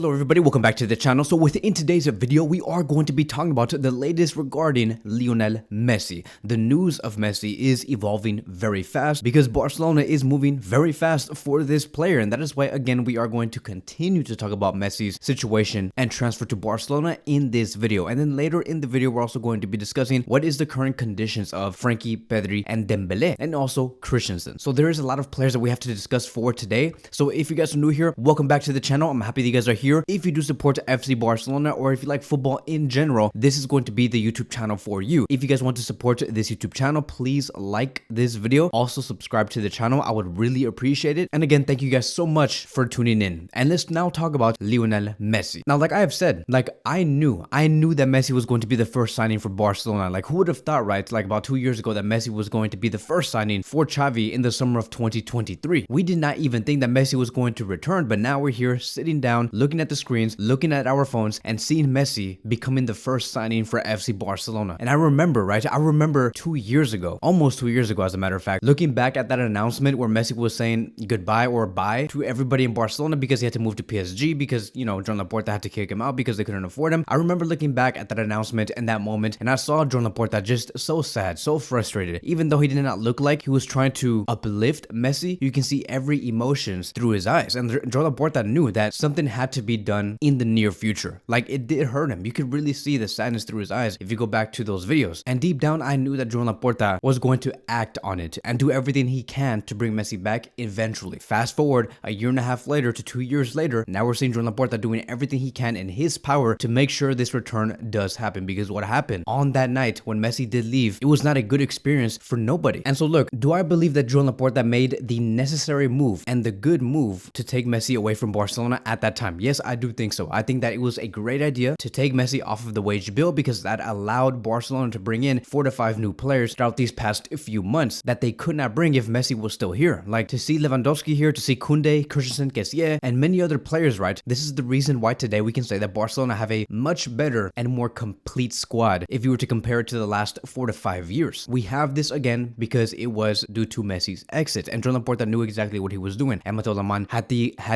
Hello everybody, welcome back to the channel. So within today's video, we are going to be talking about the latest regarding Lionel Messi. The news of Messi is evolving very fast because Barcelona is moving very fast for this player. And that is why, again, we are going to continue to talk about Messi's situation and transfer to Barcelona in this video. And then later in the video, we're also going to be discussing what is the current conditions of Frenkie, Pedri, and Dembele, and also Christensen. So there is a lot of players that we have to discuss for today. So if you guys are new here, welcome back to the channel. I'm happy that you guys are here. If you do support FC Barcelona, or if you like football in general, this is going to be the YouTube channel for you. If you guys want to support this YouTube channel, please like this video. Also subscribe to the channel. I would really appreciate it. And again, thank you guys so much for tuning in. And let's now talk about Lionel Messi. Now, like I have said, I knew that Messi was going to be the first signing for Barcelona. Like, who would have thought, right? Like about 2 years ago that Messi was going to be the first signing for Xavi in the summer of 2023. We did not even think that Messi was going to return, but now we're here sitting down, looking at the screens, looking at our phones, and seeing Messi becoming the first signing for FC Barcelona. And I remember, right? I remember 2 years ago, almost 2 years ago, as a matter of fact, looking back at that announcement where Messi was saying goodbye or bye to everybody in Barcelona because he had to move to PSG because, you know, John Laporta had to kick him out because they couldn't afford him. I remember looking back at that announcement and that moment, and I saw John Laporta just so sad, so frustrated. Even though he did not look like he was trying to uplift Messi, you can see every emotions through his eyes. And John Laporta knew that something had to be done in the near future. Like, it did hurt him. You could really see the sadness through his eyes if you go back to those videos. And deep down, I knew that John Laporta was going to act on it and do everything he can to bring Messi back eventually. Fast forward a year and a half later to 2 years later, now we're seeing John Laporta doing everything he can in his power to make sure this return does happen. Because what happened on that night when Messi did leave, it was not a good experience for nobody. And so look, do I believe that John Laporta made the necessary move and the good move to take Messi away from Barcelona at that time? Yes, I do think so. I think that it was a great idea to take Messi off of the wage bill because that allowed Barcelona to bring in 4 to 5 new players throughout these past few months that they could not bring if Messi was still here. Like, to see Lewandowski here, to see Koundé, Christensen, Kessie, and many other players, right? This is the reason why today we can say that Barcelona have a much better and more complete squad if you were to compare it to the last 4 to 5 years. We have this again because it was due to Messi's exit, and John Laporta knew exactly what he was doing, and Mateo Lamán had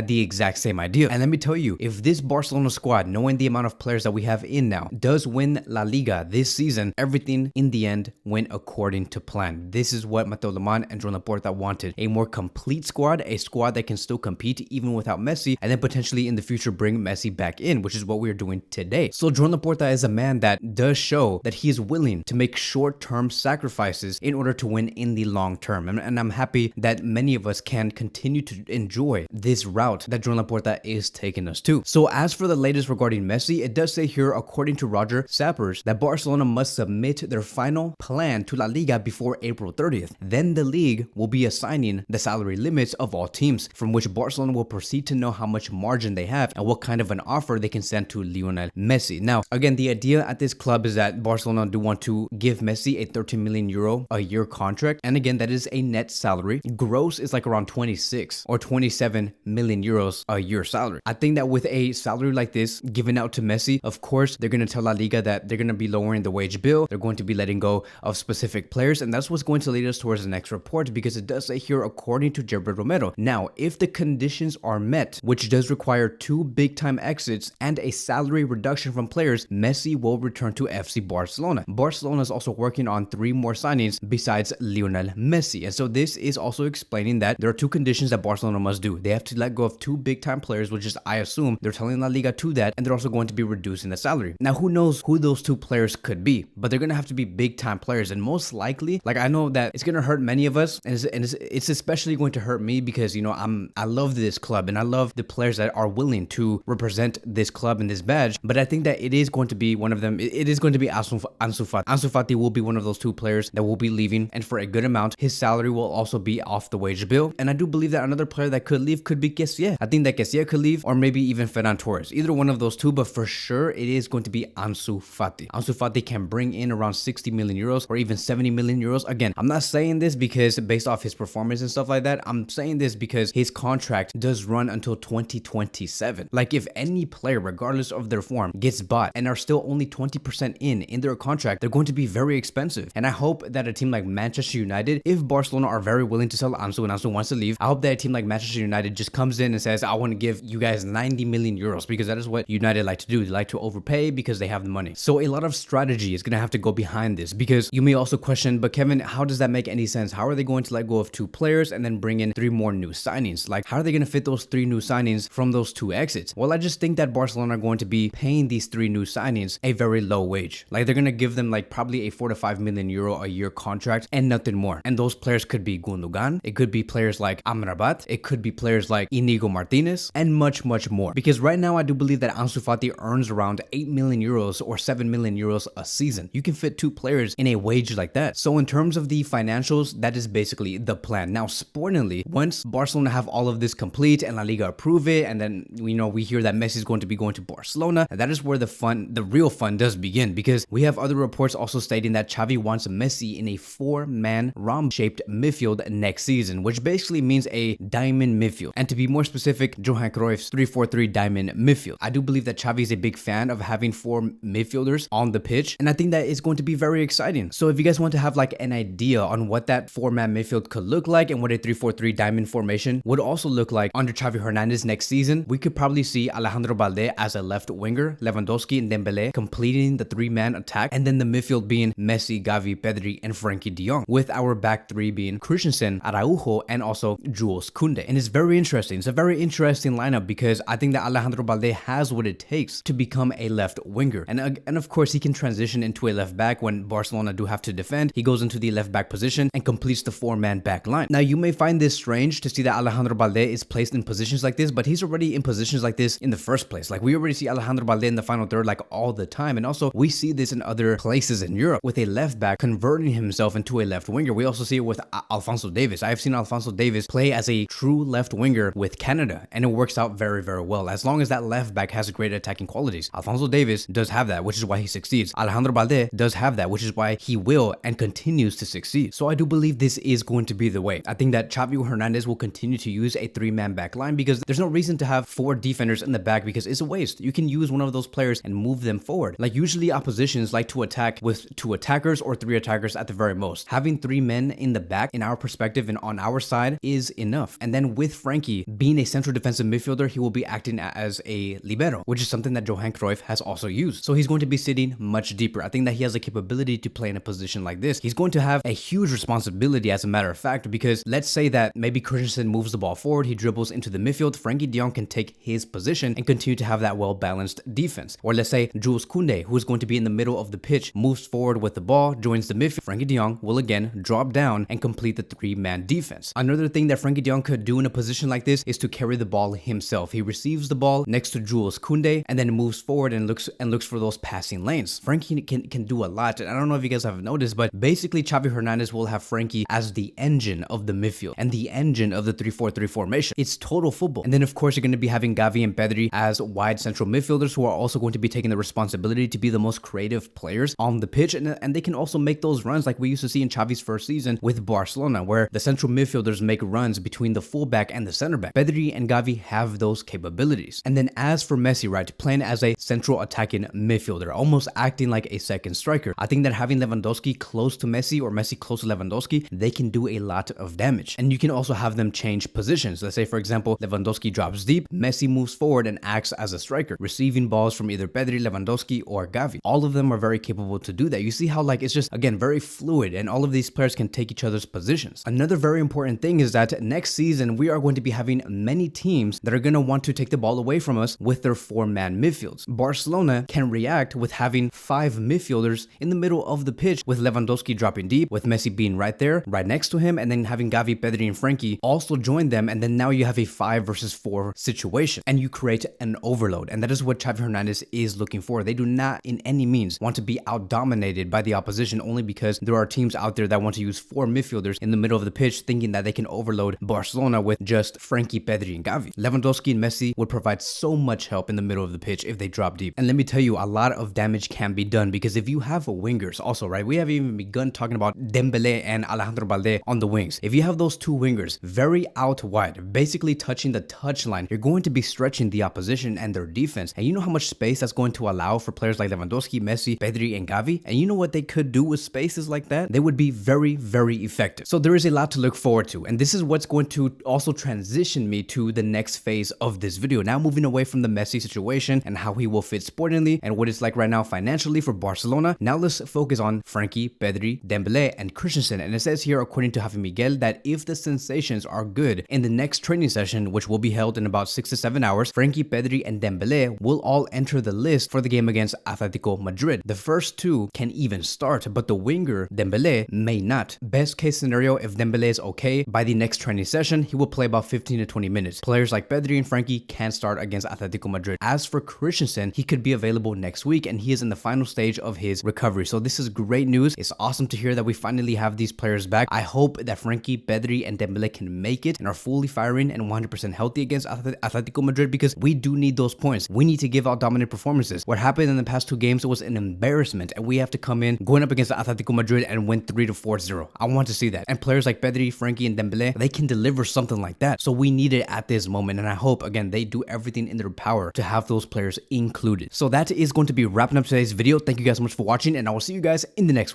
the exact same idea. And let me tell you, if this Barcelona squad, knowing the amount of players that we have in now, does win La Liga this season, everything in the end went according to plan. This is what Mateo Lamán and John Laporta wanted: a more complete squad, a squad that can still compete even without Messi, and then potentially in the future bring Messi back in, which is what we're doing today. So John Laporta is a man that does show that he is willing to make short-term sacrifices in order to win in the long term. And I'm happy that many of us can continue to enjoy this route that John Laporta is taking us to. So as for the latest regarding Messi, it does say here, according to Roger Sappers, that Barcelona must submit their final plan to La Liga before April 30th. Then the league will be assigning the salary limits of all teams, from which Barcelona will proceed to know how much margin they have and what kind of an offer they can send to Lionel Messi. Now, again, the idea at this club is that Barcelona do want to give Messi a 13 million euro a year contract. And again, that is a net salary. Gross is like around 26 or 27 million euros a year salary. I think that with a salary like this given out to Messi, of course, they're going to tell La Liga that they're going to be lowering the wage bill. They're going to be letting go of specific players. And that's what's going to lead us towards the next report, because it does say here, according to Gerard Romero. Now, if the conditions are met, which does require 2 big-time exits and a salary reduction from players, Messi will return to FC Barcelona. Barcelona is also working on 3 more signings besides Lionel Messi. And so this is also explaining that there are 2 conditions that Barcelona must do. They have to let go of 2 big-time players, which is, I assume, they're telling La Liga to that, and they're also going to be reducing the salary. Now, who knows who those 2 players could be, but they're going to have to be big-time players, and most likely, like, I know that it's going to hurt many of us, and it's especially going to hurt me because, you know, I love this club, and I love the players that are willing to represent this club and this badge, but I think that it is going to be one of them. It is going to be Ansu Fati. Ansu Fati will be one of those 2 players that will be leaving, and for a good amount. His salary will also be off the wage bill, and I do believe that another player that could leave could be Kessie. I think that Kessie could leave, or maybe even Ferran Torres. Either one of those 2, but for sure it is going to be Ansu Fati. Ansu Fati can bring in around 60 million euros or even 70 million euros. Again, I'm not saying this because based off his performance and stuff like that. I'm saying this because his contract does run until 2027. Like, if any player, regardless of their form, gets bought and are still only 20% in their contract, they're going to be very expensive. And I hope that a team like Manchester United, if Barcelona are very willing to sell Ansu and Ansu wants to leave, I hope that a team like Manchester United just comes in and says, I want to give you guys 9 70 million euros, because that is what United like to do. They like to overpay because they have the money. So a lot of strategy is going to have to go behind this, because you may also question, but Kevin, how does that make any sense? How are they going to let go of 2 players and then bring in 3 more new signings? Like, how are they going to fit those 3 new signings from those 2 exits? Well, I just think that Barcelona are going to be paying these 3 new signings a very low wage. Like, they're going to give them like probably a 4 to 5 million euro a year contract and nothing more. And those players could be Gundogan, it could be players like Amrabat, it could be players like Inigo Martinez, and much more. Because right now I do believe that Ansu Fati earns around 8 million euros or 7 million euros a season. You can fit 2 players in a wage like that. So in terms of the financials, that is basically the plan. Now, sportingly, once Barcelona have all of this complete and La Liga approve it, and then we hear that Messi is going to be going to Barcelona, and that is where the real fun does begin, because we have other reports also stating that Xavi wants Messi in a 4-man rhomb-shaped midfield next season, which basically means a diamond midfield. And to be more specific, Johan Cruyff's 3-4-3 diamond midfield. I do believe that Xavi is a big fan of having 4 midfielders on the pitch, and I think that is going to be very exciting. So if you guys want to have like an idea on what that 4-man midfield could look like and what a 3-4-3 diamond formation would also look like under Xavi Hernandez next season, we could probably see Alejandro Balde as a left winger, Lewandowski and Dembele completing the 3-man attack, and then the midfield being Messi, Xavi, Pedri, and Frenkie de Jong, with our back 3 being Christensen, Araujo, and also Jules Koundé. And it's very interesting. It's a very interesting lineup, because I think that Alejandro Balde has what it takes to become a left winger. And of course, he can transition into a left back when Barcelona do have to defend. He goes into the left back position and completes the 4-man back line. Now, you may find this strange to see that Alejandro Balde is placed in positions like this, but he's already in positions like this in the first place. Like, we already see Alejandro Balde in the final third like all the time. And also, we see this in other places in Europe with a left back converting himself into a left winger. We also see it with Alphonso Davies. I've seen Alphonso Davies play as a true left winger with Canada, and it works out very well. As long as that left back has great attacking qualities. Alphonso Davies does have that, which is why he succeeds. Alejandro Balde does have that, which is why he will and continues to succeed. So I do believe this is going to be the way. I think that Xavi Hernandez will continue to use a 3-man back line, because there's no reason to have 4 defenders in the back, because it's a waste. You can use one of those players and move them forward. Like, usually oppositions like to attack with 2 attackers or 3 attackers at the very most. Having 3 men in the back, in our perspective and on our side, is enough. And then with Frenkie being a central defensive midfielder, he will be acting as a libero, which is something that Johan Cruyff has also used. So he's going to be sitting much deeper. I think that he has the capability to play in a position like this. He's going to have a huge responsibility, as a matter of fact, because let's say that maybe Christensen moves the ball forward, he dribbles into the midfield, Frenkie de Jong can take his position and continue to have that well-balanced defense. Or let's say Jules Koundé, who is going to be in the middle of the pitch, moves forward with the ball, joins the midfield. Frenkie de Jong will again drop down and complete the 3-man defense. Another thing that Frenkie de Jong could do in a position like this is to carry the ball himself. He receives the ball next to Jules Koundé and then moves forward and looks for those passing lanes. Frenkie can do a lot. And I don't know if you guys have noticed, but basically Xavi Hernandez will have Frenkie as the engine of the midfield and the engine of the 3-4-3 formation. It's total football. And then of course you're going to be having Xavi and Pedri as wide central midfielders, who are also going to be taking the responsibility to be the most creative players on the pitch, and they can also make those runs like we used to see in Xavi's first season with Barcelona, where the central midfielders make runs between the fullback and the center back. Pedri and Xavi have those capabilities. And then as for Messi, right, playing as a central attacking midfielder, almost acting like a second striker, I think that having Lewandowski close to Messi or Messi close to Lewandowski, they can do a lot of damage. And you can also have them change positions. Let's say, for example, Lewandowski drops deep, Messi moves forward and acts as a striker, receiving balls from either Pedri, Lewandowski, or Xavi. All of them are very capable to do that. You see how, like, it's just, again, very fluid, and all of these players can take each other's positions. Another very important thing is that next season, we are going to be having many teams that are going to want to take the ball away from us with their 4-man midfields. Barcelona can react with having 5 midfielders in the middle of the pitch, with Lewandowski dropping deep, with Messi being right there, right next to him, and then having Xavi, Pedri, and Frenkie also join them, and then now you have a 5 versus 4 situation, and you create an overload. And that is what Xavi Hernandez is looking for. They do not in any means want to be out-dominated by the opposition, only because there are teams out there that want to use 4 midfielders in the middle of the pitch, thinking that they can overload Barcelona with just Frenkie, Pedri, and Xavi. Lewandowski and Messi would provide so much help in the middle of the pitch if they drop deep. And let me tell you, a lot of damage can be done, because if you have wingers also, right, we haven't even begun talking about Dembele and Alejandro Balde on the wings. If you have those 2 wingers very out wide, basically touching the touchline, you're going to be stretching the opposition and their defense. And you know how much space that's going to allow for players like Lewandowski, Messi, Pedri, and Xavi? And you know what they could do with spaces like that? They would be very effective. So there is a lot to look forward to. And this is what's going to also transition me to the next phase of this this video. Now moving away from the Messi situation and how he will fit sportingly and what it's like right now financially for Barcelona, now let's focus on Frenkie, Pedri, Dembele, and Christensen. And it says here, according to Javi Miguel, that if the sensations are good in the next training session, which will be held in about 6 to 7 hours, Frenkie, Pedri, and Dembele will all enter the list for the game against Atletico Madrid. The first two can even start, but the winger Dembele may not. Best case scenario, if Dembele is okay, by the next training session, he will play about 15 to 20 minutes. Players like Pedri and Frenkie can start against Atletico Madrid. As for Christensen, he could be available next week and he is in the final stage of his recovery. So this is great news. It's awesome to hear that we finally have these players back. I hope that Frenkie, Pedri, and Dembele can make it and are fully firing and 100% healthy against Atletico Madrid, because we do need those points. We need to give out dominant performances. What happened in the past two games was an embarrassment, and we have to come in going up against Atletico Madrid and win 3 to 4-0. I want to see that. And players like Pedri, Frenkie, and Dembele, they can deliver something like that. So we need it at this moment, and I hope, again, they do everything in their power to have those players included. So that is going to be wrapping up today's video. Thank you guys so much for watching, and I will see you guys in the next one.